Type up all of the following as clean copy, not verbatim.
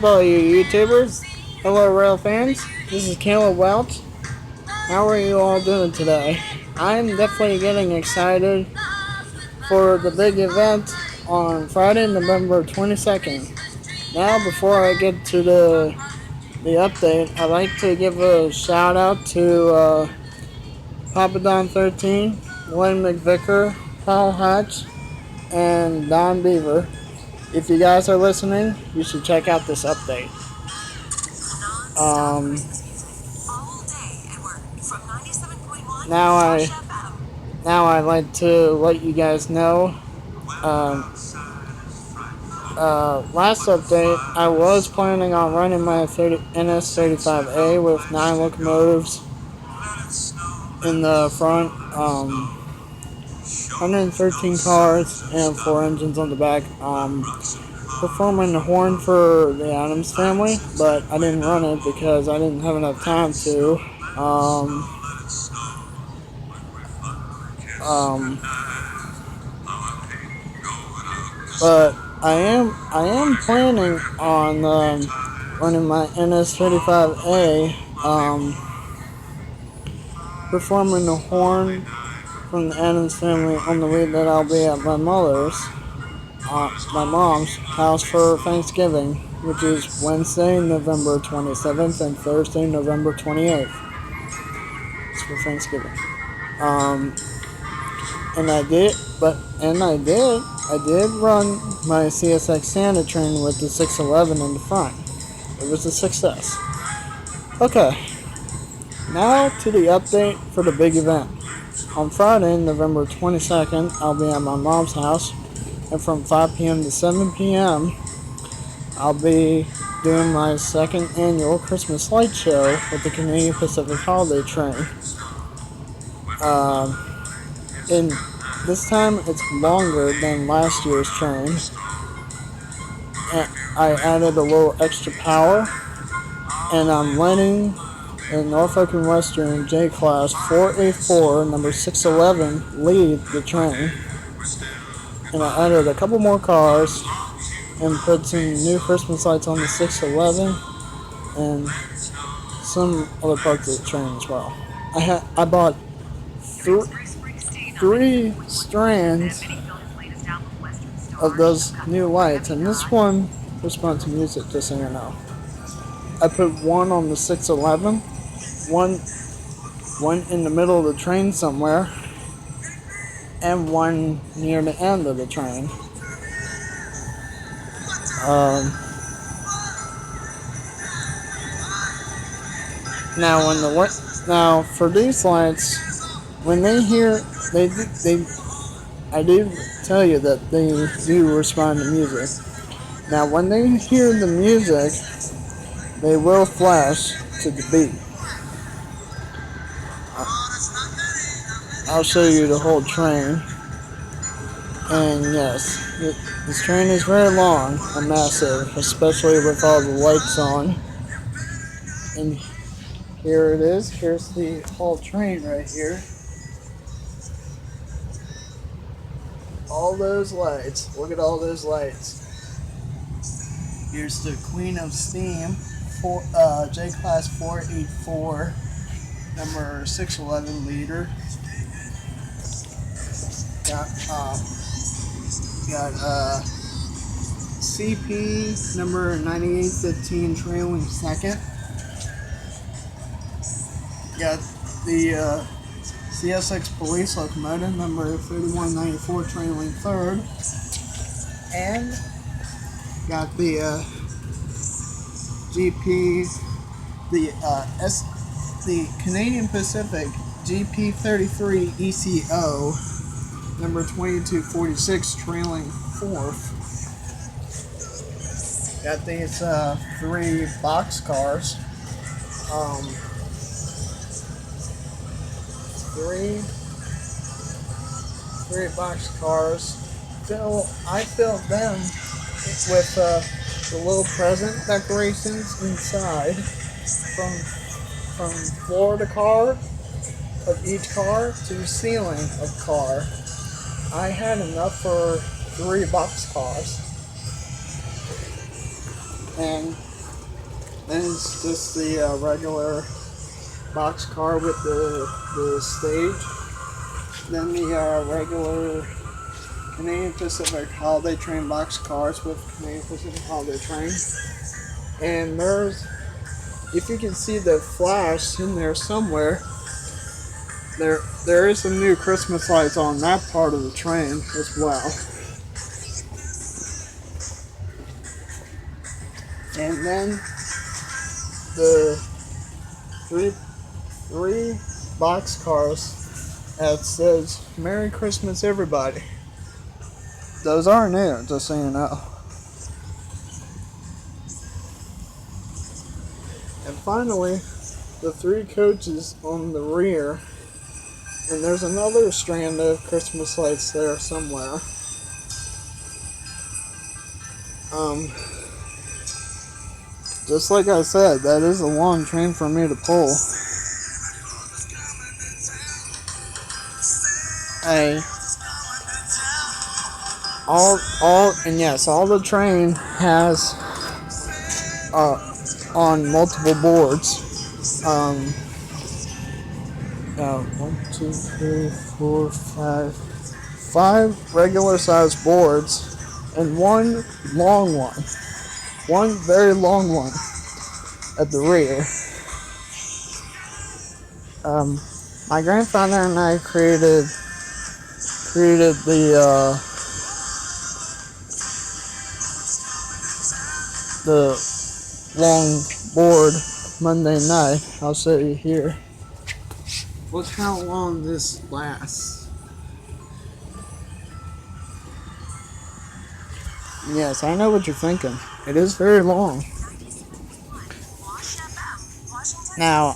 Hello, you YouTubers. Hello, Rail fans. This is Caleb Welch. How are you all doing today? I'm definitely getting excited for the big event on Friday, November 22nd. Now, before I get to the update, I'd like to give a shout out to Papa Don 13, Glenn McVicker, Paul Hatch, and Don Beaver. If you guys are listening, you should check out this update. Um, now I now I'd like to let you guys know. Um, Last update, I was planning on running my NS35A with 9 locomotives in the front, 113 cars, and 4 engines on the back. Performing the horn for the Adams family, but I didn't run it because I didn't have enough time to. Um, um, but I am planning on running my NS35A, performing the horn from the Adams family on the week that I'll be at my mom's house for Thanksgiving, which is Wednesday, November 27th, and Thursday, November 28th. It's for Thanksgiving. Um, and I did run my CSX Santa train with the 611 in the front. It was a success. Okay, now to the update for the big event. On Friday, November 22nd, I'll be at my mom's house, and from 5 p.m. to 7 p.m., I'll be doing my second annual Christmas light show with the Canadian Pacific Holiday Train. And this time it's longer than last year's train. And I added a little extra power, and I'm letting the Norfolk and Western J Class 4A4 number 611 lead the train. And I added a couple more cars and put some new Christmas lights on the 611 and some other parts of the train as well. I bought three strands of those new lights, and this one responds to music, just so you know. I put one on the 611, one in the middle of the train somewhere, and one near the end of the train. Now for these lights, when they hear I do tell you that they do respond to music. Now when they hear the music, they will flash to the beat. I'll show you the whole train. And yes, this train is very long and massive, especially with all the lights on. And here it is. Here's the whole train right here. All those lights. Look at all those lights. Here's the Queen of Steam, J Class 484, number 611 liter. Got CP number 9815 trailing second. Got the CSX police locomotive number 3194 trailing third. And got the GP, the Canadian Pacific GP33 ECO number 2246 trailing fourth. Got these 3 box cars. Three box cars. I filled them with the little present decorations inside, from floor to car of each car to the ceiling of car. I had enough for 3 box cars. and then it's just the regular boxcar with the stage. Then the regular Canadian Pacific Holiday Train boxcars with Canadian Pacific Holiday Train. And there's, if you can see the flash in there somewhere, there is some new Christmas lights on that part of the train as well. And then the three boxcars that says Merry Christmas Everybody. Those are new, just so you know. And finally, the three coaches on the rear, and there's another strand of Christmas lights there somewhere. Just like I said, that is a long train for me to pull. All the train has on multiple boards. 1, 2, 3, 4, 5 regular sized boards and one long one. One very long one at the rear. My grandfather and I created the long board Monday night. I'll show you here. Look how long this lasts. Yes, I know what you're thinking. It is very long. Now,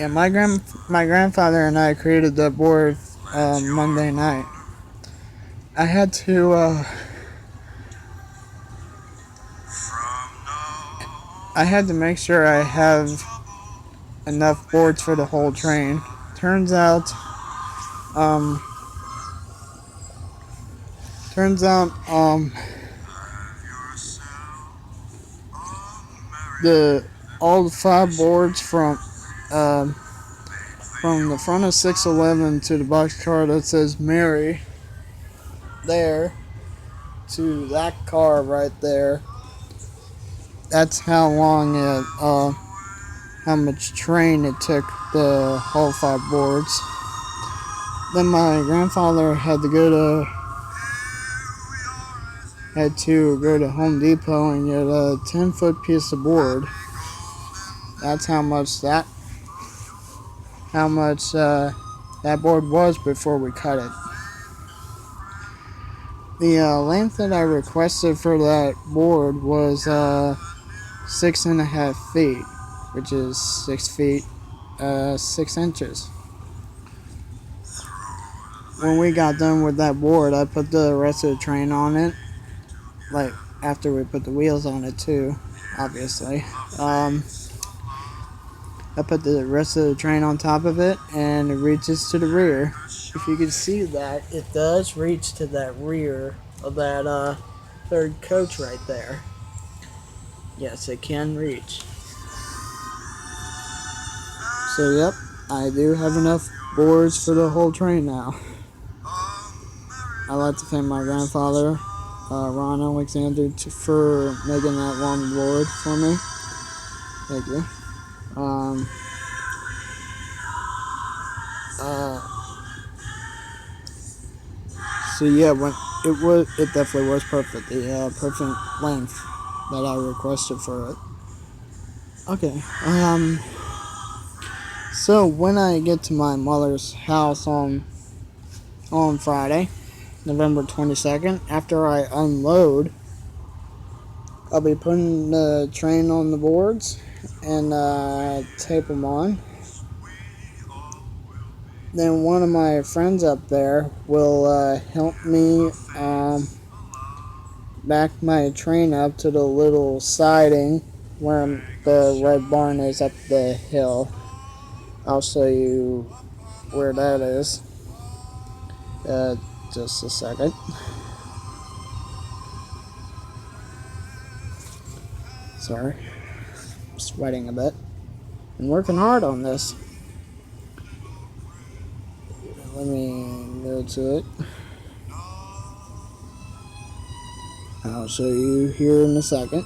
my grandfather and I created that board Monday night. I had to make sure I have enough boards for the whole train. Turns out all the 5 boards from the front of 611 to the boxcar that says Mary there to that car right there. That's how long how much train it took the whole 5 boards. Then my grandfather had to go to Home Depot and get a 10-foot piece of board. That's how much that board was before we cut it. The length that I requested for that board was 6.5 feet, which is 6 feet 6 inches. When we got done with that board, I put the rest of the train on it. Like, after we put the wheels on it too, obviously. I put the rest of the train on top of it, and it reaches to the rear. If you can see that, it does reach to that rear of that third coach right there. Yes, it can reach. So, yep, I do have enough boards for the whole train now. I'd like to thank my grandfather, Ron Alexander, for making that long board for me. Thank you. So yeah, it definitely was perfect. The perfect length that I requested for it. Okay. So when I get to my mother's house on Friday, November 22nd, after I unload, I'll be putting the train on the boards and tape them on. Then one of my friends up there will help me back my train up to the little siding where the red barn is up the hill. I'll show you where that is. Uh, just a second. Sorry. I'm sweating a bit. I'm working hard on this. Let me go to it. I'll show you here in a second.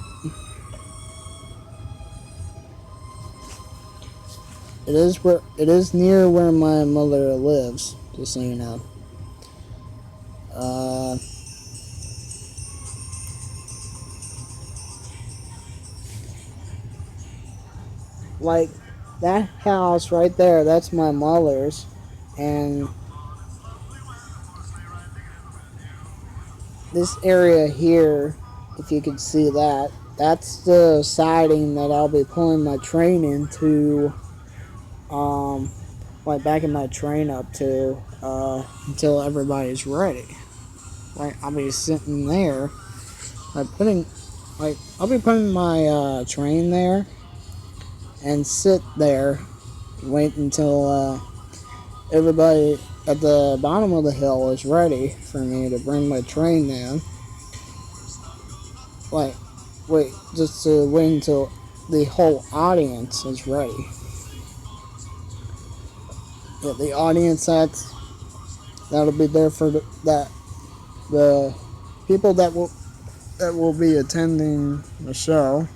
It is near where my mother lives, just so you know. Like that house right there, that's my mother's, and this area here, if you could see that, that's the siding that I'll be pulling my train into, like backing my train up to, until everybody's ready. Like I'll be sitting there, I'll be putting my train there, and sit there, wait until everybody at the bottom of the hill is ready for me to bring my train in. Like, just to wait until the whole audience is ready. Yeah, the audience that'll be there for the people that will be attending the show.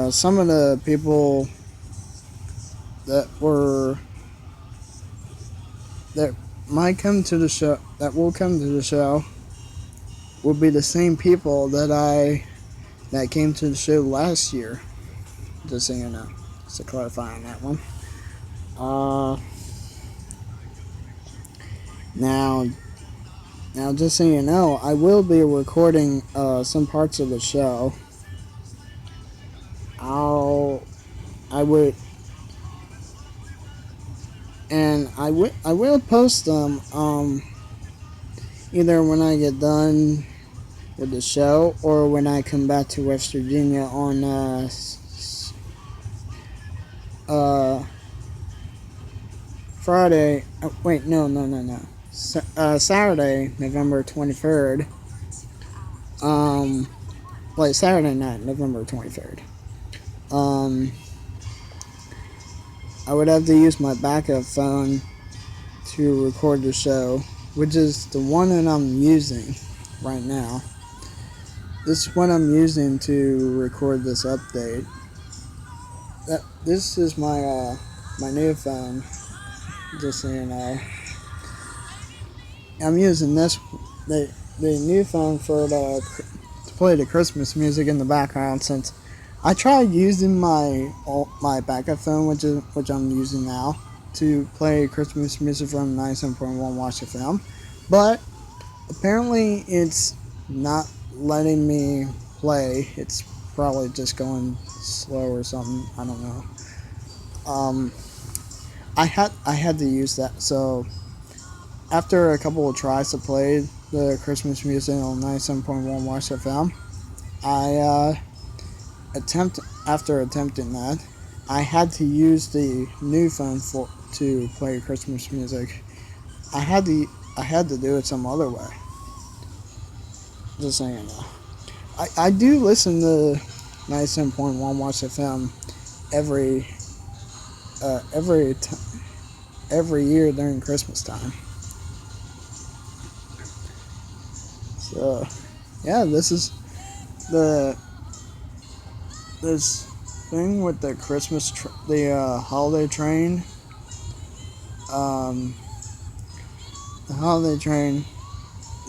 Some of the people that might come to the show, that will come to the show, will be the same people that came to the show last year. Just so you know, just to clarify on that one. Now, just so you know, I will be recording some parts of the show. I will post them either when I get done with the show or when I come back to West Virginia on Friday. Saturday, November 23rd. Saturday night, November 23rd. I would have to use my backup phone to record the show, which is the one that I'm using right now. This is what I'm using to record this update. This is my new phone, just so you know. I'm using the new phone to play the Christmas music in the background, since I tried using my backup phone, which I'm using now, to play Christmas music from 97.1 Watch FM, but apparently it's not letting me play. It's probably just going slow or something. I don't know. I had to use that. So after a couple of tries to play the Christmas music on 97.1 Watch FM, after attempting that, I had to use the new phone to play Christmas music. I had to do it some other way. Just saying. I do listen to 97.1 Watch FM every year during Christmas time. So yeah, this is this thing with the Christmas holiday train. The holiday train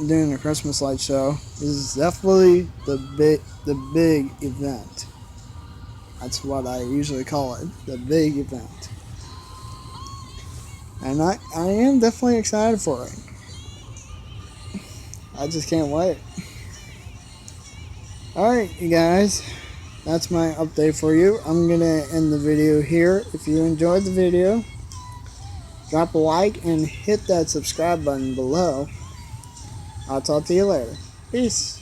doing the Christmas light show. This is definitely the big event. That's what I usually call it, the big event. And I am definitely excited for it. I just can't wait. Alright, you guys. That's my update for you. I'm going to end the video here. If you enjoyed the video, drop a like and hit that subscribe button below. I'll talk to you later. Peace.